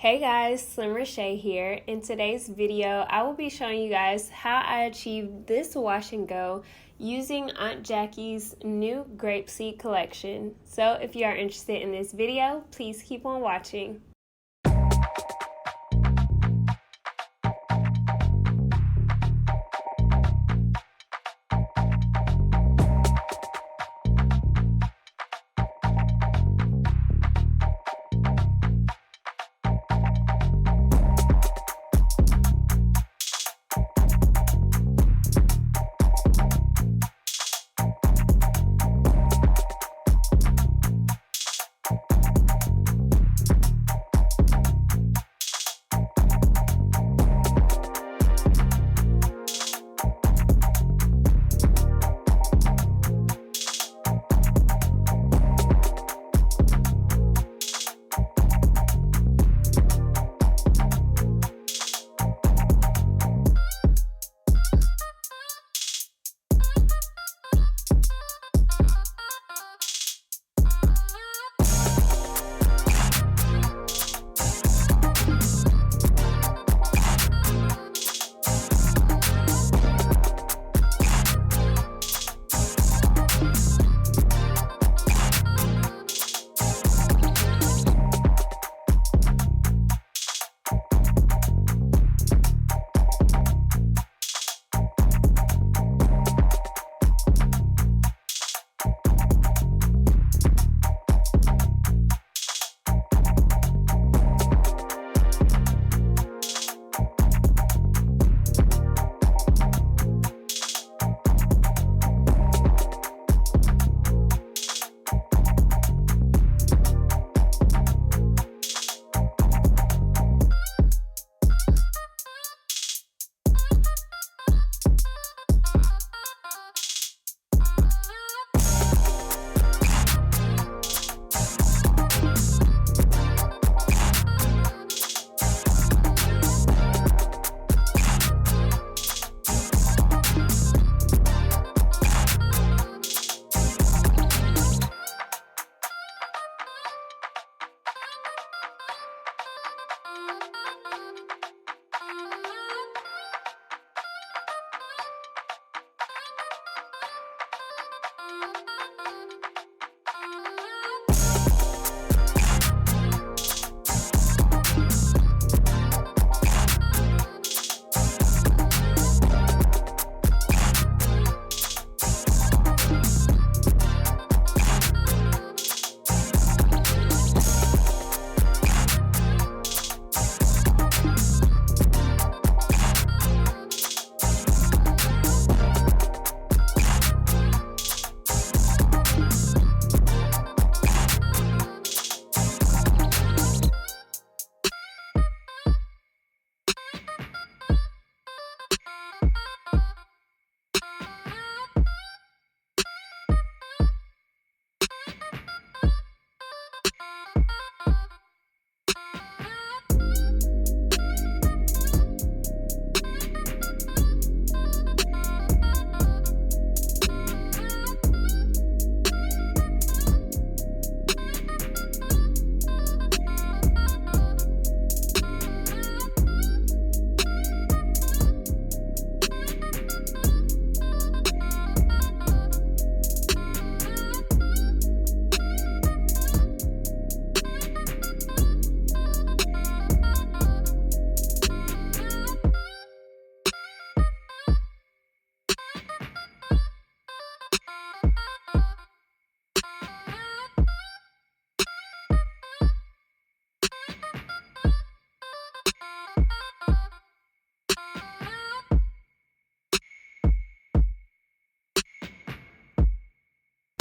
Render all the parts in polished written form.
Hey guys, Slim Rashay here. In today's video, I will be showing you guys how I achieved this wash and go using Aunt Jackie's new Grapeseed collection. So if you are interested in this video, please keep on watching.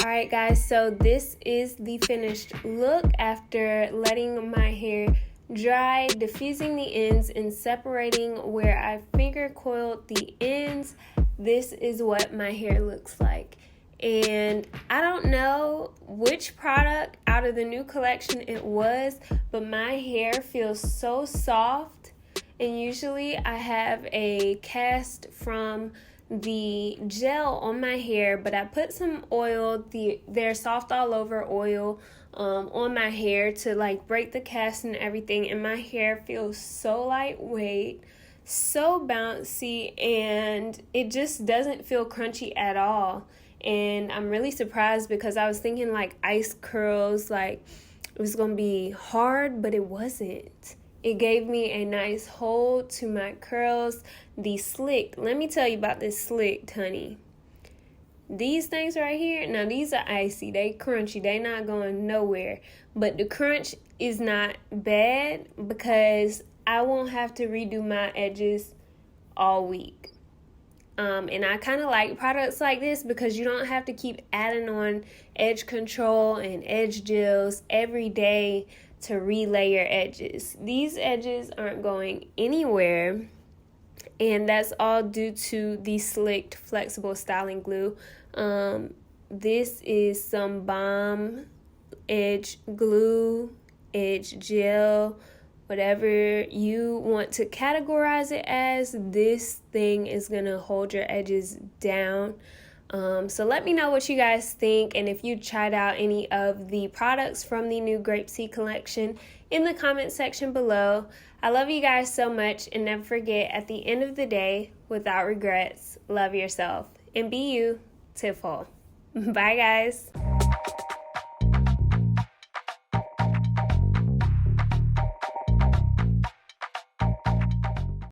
Alright guys, so this is the finished look after letting my hair dry, diffusing the ends and separating where I finger coiled the ends. This is what my hair looks like. And I don't know which product out of the new collection it was, but my hair feels so soft. And usually I have a cast from the gel on my hair, but I put some oil, their soft all over oil on my hair to like break the cast and everything, and my hair feels so lightweight, so bouncy, and it just doesn't feel crunchy at all. And I'm really surprised because I was thinking like ice curls, like it was gonna be hard, but it wasn't. It gave me a nice hold to my curls. The slicked, let me tell you about this slicked, honey. These things right here, now these are icy, they crunchy, they not going nowhere. But the crunch is not bad because I won't have to redo my edges all week. And I kind of like products like this because you don't have to keep adding on edge control and edge gels every day to relay your edges. These edges aren't going anywhere, and that's all due to the slicked flexible styling glue. This is some bomb edge glue, edge gel, whatever you want to categorize it as. This thing is gonna hold your edges down. So let me know what you guys think, and if you tried out any of the products from the new Grapeseed collection in the comment section below. I love you guys so much, and never forget, at the end of the day, without regrets, love yourself and be you to full. Bye guys.